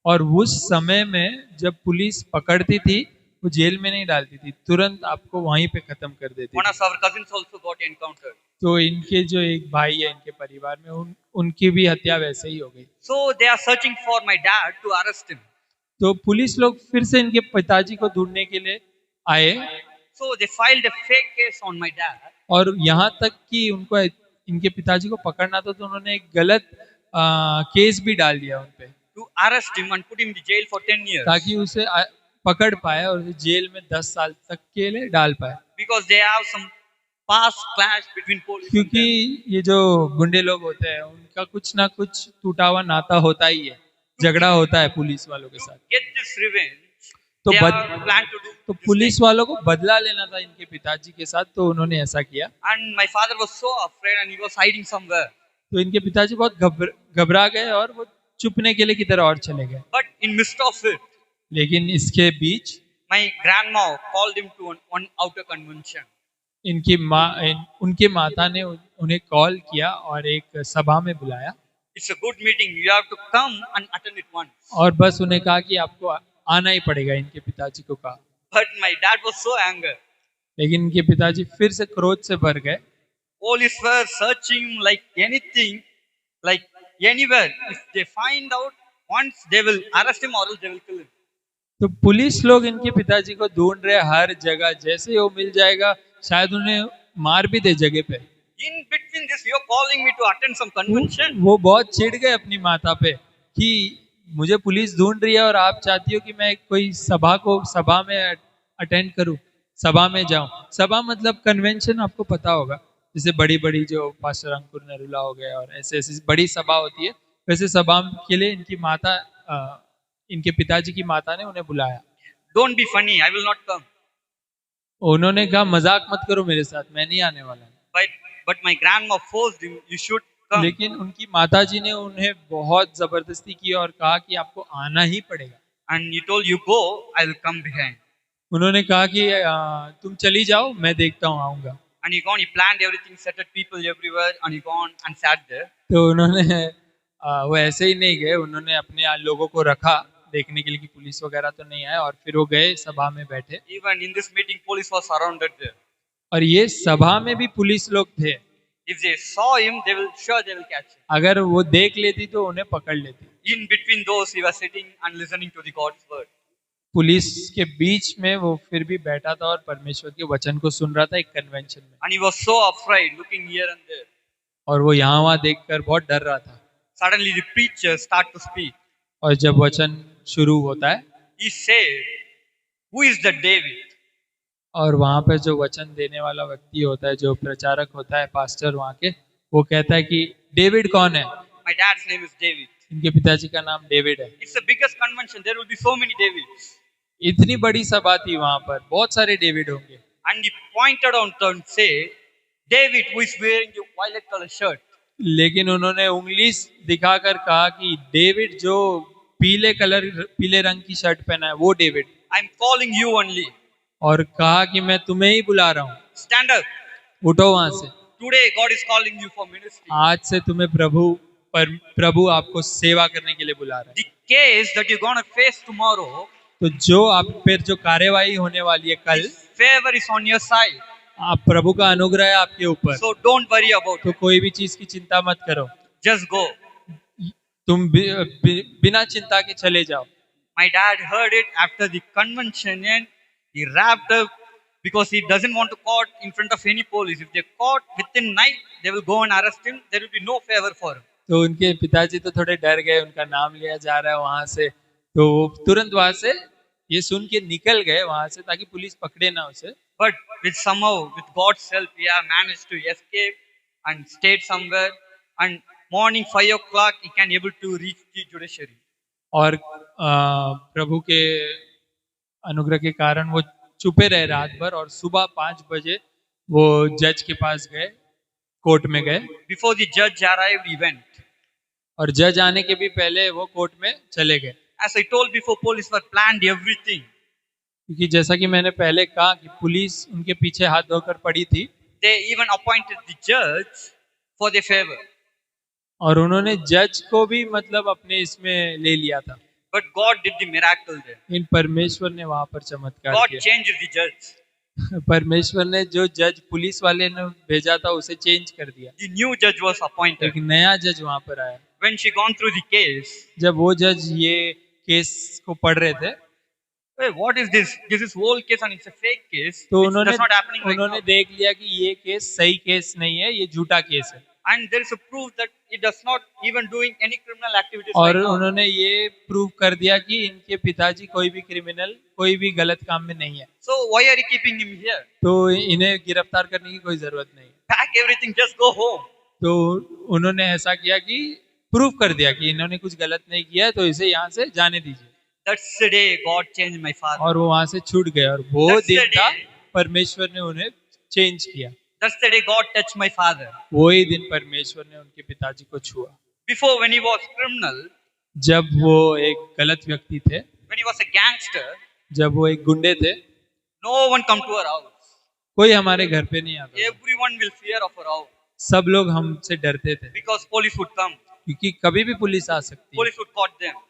और उस समय में जब पुलिस पकड़ती थी, वो जेल में नहीं डालती थी, तुरंत आपको वहीं पे खत्म कर देती One थी। of our cousins also got encountered. तो इनके जो एक भाई है इनके परिवार में, उनकी भी हत्या वैसे ही हो गई। So they are searching for my dad to arrest him. तो पुलिस लोग फिर से इनके पिताजी को ढूंढने के लिए आए, So they filed a fake case on my dad. और यहाँ तक कि उनको इनके पिताजी को पकड़ना था, तो उन्होंने एक गलत केस भी डाल दिया उन पे, To arrest him and put him in jail for 10 years. ताकि उसे पकड़ पाए और उसे जेल में 10 साल तक के लिए डाल पाए। Because they have some past clash between police and क्योंकि them. ये जो गुंडे लोग होते हैं उनका कुछ ना कुछ टूटा हुआ नाता होता ही है, झगड़ा होता है पुलिस वालों के साथ। Get this revenge. तो They बद are planned to do तो this पुलिस thing. वालों को बदला लेना था इनके पिताजी के साथ, तो उन्होंने ऐसा किया। And my father was so afraid and he was hiding somewhere. तो इनके पिताजी बहुत घबरा गए और वो छुपने के लिए किधर और चले गए। But in midst of it, लेकिन इसके बीच my grandma called him to one outer convention. उनके माता ने उन्हें कॉल किया और एक सभा में बुलाया, It's a good meeting. You have to come and attend it once. और बस उन्हें कहा कि आपको आना ही पड़ेगा। इनके पिताजी को कहा, But my dad was so angry. लेकिन इनके पिताजी फिर से क्रोध से भर गए। Police were searching like anything, like anywhere. If they find out once, they will arrest him or else they will kill him. तो पुलिस लोग इनके पिताजी को ढूंढ रहे हर जगह, जैसे ही वो मिल जाएगा शायद उन्हें मार भी दे जगह पे। In between this, you're calling me to attend some convention. वो बहुत चिढ़ गए अपनी माता पे कि मुझे पुलिस ढूंढ रही है और आप चाहती हो कि मैं कोई सभा में अटेंड करूं, सभा में जाऊं। सभा मतलब कन्वेंशन, आपको पता होगा, जैसे बड़ी बड़ी जो पास्टर अंकुर नरूला हो गए और ऐसे ऐसी बड़ी सभा होती है, वैसे सभा के लिए इनके पिताजी की माता ने उन्हें बुलाया। Don't be funny. I will not come. उन्होंने कहा मजाक मत करो मेरे साथ, मैं नहीं आने वाला। But my grandma forced him. You should come. लेकिन उनकी माताजी ने उन्हें बहुत जबरदस्ती की और कहा कि आपको आना ही पड़ेगा। And he told you go. I will come behind. उन्होंने कहा कि तुम चली जाओ, मैं देखता हूँ, आऊंगा। And he gone. He planned everything, set up people everywhere, and he gone and sat there. तो उन्होंने वो ऐसे ही नहीं गए, उन्होंने अपने लोगों को रखा देखने के लिए कि पुलिस वगैरह तो नहीं आए, और फिर वो गए सभा में बैठे। Even in this meeting, police was surrounded there. और ये सभा में भी पुलिस लोग थे। If they saw him, they will catch him. अगर वो देख लेती तो उन्हें पकड़ लेती। In between those, he was sitting and listening to the God's word. Police के बीच में वो फिर भी बैठा था और परमेश्वर के वचन को सुन रहा था एक कन्वेंशन में। And he was so afraid, looking here and there. और वो यहाँ वहाँ देखकर बहुत डर रहा था। Suddenly, the preacher start to speak. और जब वचन शुरू होता है, He said, "Who is the David?" और वहाँ पे जो वचन देने वाला व्यक्ति होता है, जो प्रचारक होता है, पास्टर वहाँ के, वो कहता है कि डेविड कौन है? My dad's name is David. इनके पिताजी का नाम डेविड है। It's the biggest convention. There will be so many Davids. इतनी बड़ी सभा थी वहाँ पर, बहुत सारे डेविड होंगे। And he pointed out and said, David, who is wearing a violet color shirt. लेकिन उन्होंने उंगली दिखाकर कहा कि डेविड जो पीले रंग की शर्ट पहना है, वो David. I'm calling you only. और कहा कि मैं तुम्हें ही बुला रहा हूँ, Stand up. उठो वहां से। Today God is calling you for ministry. आज से तुम्हें प्रभु आपको सेवा करने के लिए बुला रहा है। The case that you're gonna face tomorrow, तो जो आप पर जो कार्यवाही होने वाली है कल, favor is on your side. आप प्रभु का अनुग्रह है आपके ऊपर, So don't worry about तो it. कोई भी चीज की चिंता मत करो, Just go. तुम बिना चिंता के चले जाओ। My dad heard it after the convention and he wrapped up because he doesn't want to caught in front of any police. If they caught within night, they will go and arrest him. There will be no favor for him. तो उनके पिताजी तो थोड़े डर गए, उनका नाम लिया जा रहा है वहां से, तो वो तुरंत वहां से ये सुन के निकल गए वहां से, ताकि पुलिस पकड़े ना उसे। But with God's help, he have managed to escape and stayed somewhere. And morning 5 o'clock, he can able to reach the judiciary. और प्रभु के अनुग्रह के कारण वो छुपे रहे रात भर, और सुबह 5 बजे वो जज के पास गए, कोर्ट में गए। Before the judge arrived, he went. और जज आने के भी पहले वो कोर्ट में चले गए। As I told before, police were planned everything. क्योंकि जैसा कि मैंने पहले कहा कि पुलिस उनके पीछे हाथ धोकर पड़ी थी। They even appointed the judge for their favor. और उन्होंने जज को भी मतलब अपने इसमें ले लिया था। But God did the miracle there. इन परमेश्वर ने वहां पर चमत्कार God किया। changed the judge. परमेश्वर ने जो जज पुलिस वाले ने भेजा था उसे चेंज कर दिया। The new judge was appointed. एक नया जज वहां पर आया। When she gone through the case, जब वो जज ये केस को पढ़ रहे थे hey, what is this? This is whole case and it's a fake case. तो It's उन्होंने that's not happening right उन्होंने now. देख लिया कि ये केस सही केस नहीं है, ये झूठा केस है। And there is a proof that it does not even doing any criminal activities और right now. उन्होंने ये प्रूव कर दिया कि इनके पिताजी कोई भी क्रिमिनल कोई भी गलत काम में नहीं है, So why are you keeping him here? तो इन्हें गिरफ्तार करने की कोई जरूरत नहीं है। Pack everything, just go home. तो उन्होंने ऐसा किया कि प्रूव कर दिया कि इन्होंने कुछ गलत नहीं किया है, तो इसे यहाँ से जाने दीजिए। That's the day God changed my father. और वो वहां से छूट गए और वो That's दिन the था day. परमेश्वर ने उन्हें चेंज किया। That's the day God touched my father. वही दिन परमेश्वर ने उनके पिताजी को छुआ। Before, when he was criminal, जब वो एक गलत व्यक्ति थे, when he was a gangster, जब वो एक गुंडे थे, no one come to our house. कोई हमारे घर पे नहीं आता था। Everyone will fear of our house सब लोग हमसे डरते थे because police would come. क्योंकि कभी भी पुलिस आ सकती है। Police would caught them.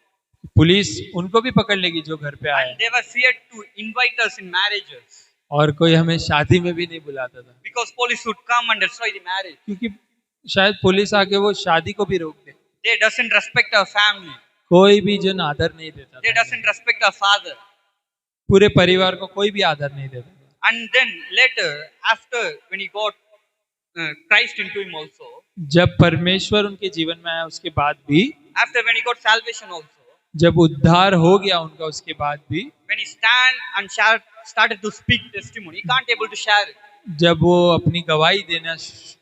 Police उनको भी पकड़ लेगी जो घर पे आए, And they were feared to invite us in marriages और कोई हमें शादी में भी नहीं बुलाता था because police would come and destroy the marriage. क्योंकि शायद पुलिस आके वो शादी को भी रोक दे। They doesn't respect our family. कोई भी जन आदर नहीं देता They था, doesn't respect our father. पूरे परिवार को कोई भी आदर नहीं देता था। And then later, after when he got Christ into him also, जब परमेश्वर उनके जीवन में आया उसके बाद भी, after when he got salvation also, जब उद्धार हो गया उनका उसके बाद भी, when he started to speak testimony, he can't able to share it. जब वो अपनी गवाही देना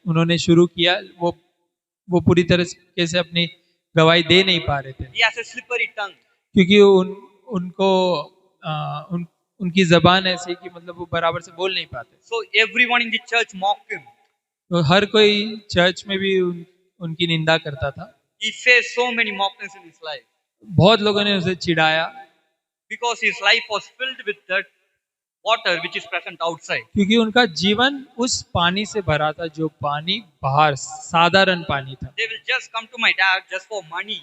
उन्होंने शुरू किया, वो पूरी तरह से अपनी गवाही दे नहीं पा रहे थे He has a slippery tongue. क्योंकि उनकी जबान ऐसी है कि मतलब वो बराबर से बोल नहीं पाते। So everyone in the church mocked him. तो हर कोई चर्च में भी उनकी निंदा करता था। He faced so many mockings in his life बहुत लोगों ने उसे चिढ़ाया because his life was filled with that water which is present outside. क्योंकि उनका जीवन उस पानी से भरा था जो पानी बाहर साधारण पानी था। They will just come to my dad just for money.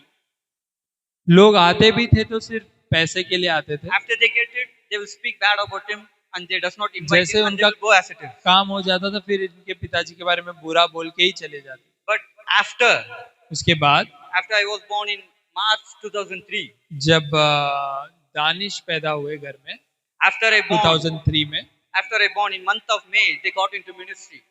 लोग आते भी थे तो सिर्फ पैसे के लिए आते थे। After they get it, they will speak bad about him and they does not invite जैसे him and they उनका will go as it is. काम हो जाता था फिर इनके पिताजी के बारे में बुरा बोल के ही चले जाते। But after उसके बाद I was born in March 2003, जब दानिश पैदा हुए घर में after I born 2003 में, in month of May, they got into ministry.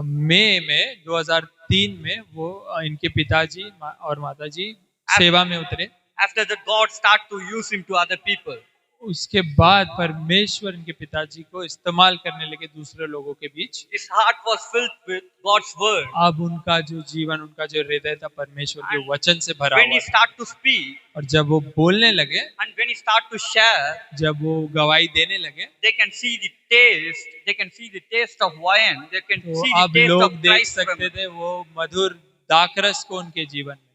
मई में 2003 में वो इनके पिताजी और माताजी सेवा में उतरे। After that, God start to use him to other people. उसके बाद परमेश्वर इनके पिताजी को इस्तेमाल करने लगे दूसरे लोगों के बीच। His heart was filled with God's word. अब उनका जो जीवन, उनका जो हृदय था परमेश्वर के वचन से भरा When हुआ he था। start to speak और जब वो बोलने लगे, and when he start to share, जब वो गवाही देने लगे, they can see the taste. They can see the taste of wine. They can तो see the अब taste लोग of देख Christ from सकते it. थे वो मधुर दाखरस को उनके जीवन में।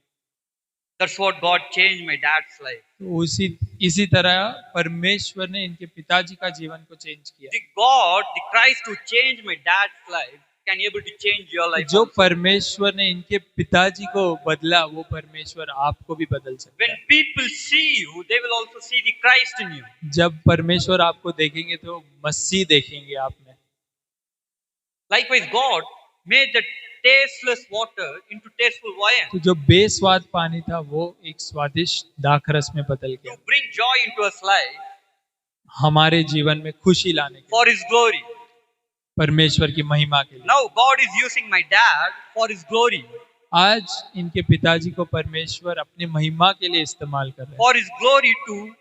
That's what God changed my dad's life. तो इसी तरह परमेश्वर ने इनके पिताजी का जीवन को चेंज किया। The Christ who changed my dad's life can able to change your life. जो also. परमेश्वर ने इनके पिताजी को बदला, वो परमेश्वर आपको भी बदल सकता When है। people see you, they will also see the Christ in you. जब परमेश्वर आपको देखेंगे तो मसीह देखेंगे आप में। Likewise, God made the tasteless water into tasteful wine तो जो बेस्वाद पानी था वो एक स्वादिष्ट दाखरस में बदल to गया, bring joy into us life हमारे जीवन में खुशी लाने के लिए, for His glory. परमेश्वर की महिमा के लिए। Now God is using my dad for His glory, आज इनके पिताजी को परमेश्वर अपने महिमा के लिए इस्तेमाल कर रहे हैं। for His glory to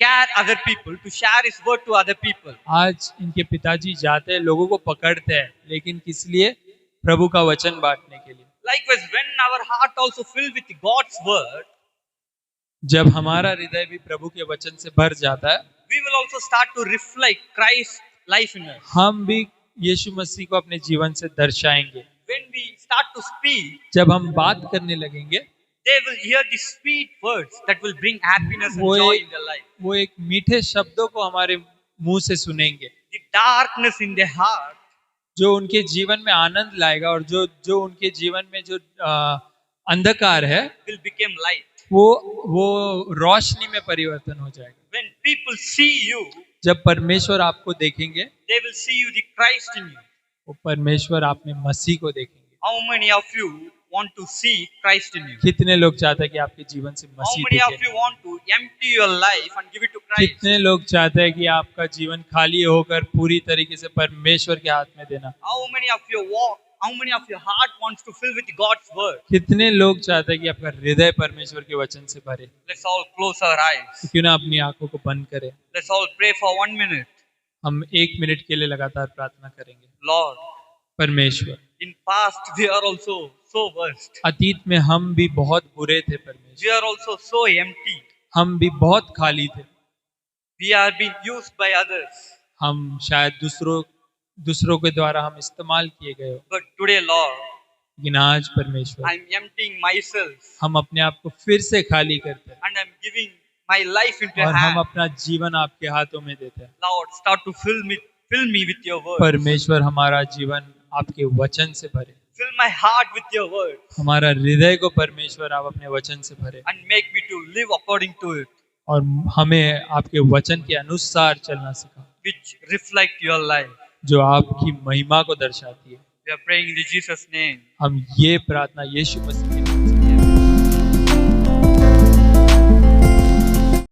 care other people, to share His word to other people. आज इनके पिताजी जाते हैं, लोगों को पकड़ते हैं, लेकिन किस लिए? प्रभु का वचन बांटने के लिए। Likewise, when our heart also filled with God's word, जब हमारा हृदय भी प्रभु के वचन से भर जाता है, we will also start to reflect Christ's life in us. हम भी यीशु मसीह को अपने जीवन से दर्शाएंगे। When we start to speak, जब हम बात करने लगेंगे, they will hear the sweet words that will bring happiness and वो joy एक- in their life. वो एक मीठे शब्दों को हमारे मुंह से सुनेंगे, The darkness in their heart जो उनके जीवन में आनंद लाएगा, और जो उनके जीवन में जो अंधकार है will become light. वो रोशनी में परिवर्तन हो जाएगा। When people see you, जब परमेश्वर आपको देखेंगे, they will see you the Christ in you. वो परमेश्वर आप में मसीह को देखेंगे। How many of you want to see Christ in you? कितने लोग चाहते हैं कि आपके जीवन से How मसीह many of दिखे? you want to empty your life and give it to Christ? कितने लोग चाहते हैं कि आपका जीवन खाली होकर पूरी तरीके से परमेश्वर के हाथ में देना? How many of your heart wants to fill with God's word? कितने लोग चाहते हैं कि आपका हृदय परमेश्वर के वचन से भरे? Let's all close our eyes. तो क्यों ना अपनी आंखों को बंद करें, Let's all pray for 1 minute. हम 1 मिनट के लिए लगातार प्रार्थना करेंगे। Lord, परमेश्वर, in past we are also so worst. अतीत में हम भी बहुत बुरे थे परमेश्वर, We are also so empty. हम भी बहुत खाली थे, We are being used by others. हम शायद दूसरों के द्वारा हम इस्तेमाल किए गए हो। But today, Lord, लेकिन आज परमेश्वर, I'm emptying myself हम अपने आप को फिर से खाली करते हैं and I'm giving my life into your और हम hand. अपना जीवन आपके हाथों में देते हैं। Lord, start to fill me with your word. परमेश्वर, हमारा जीवन आपके वचन से भरे, Fill my heart with your word हमारा हृदय को परमेश्वर आप अपने वचन से भरे and make me to live according to it, और हमें आपके वचन के अनुसार चलना सिखा, which reflect your life. जो आपकी महिमा को दर्शाती है। We are praying in Jesus' name. हम ये प्रार्थना यीशु मसीह के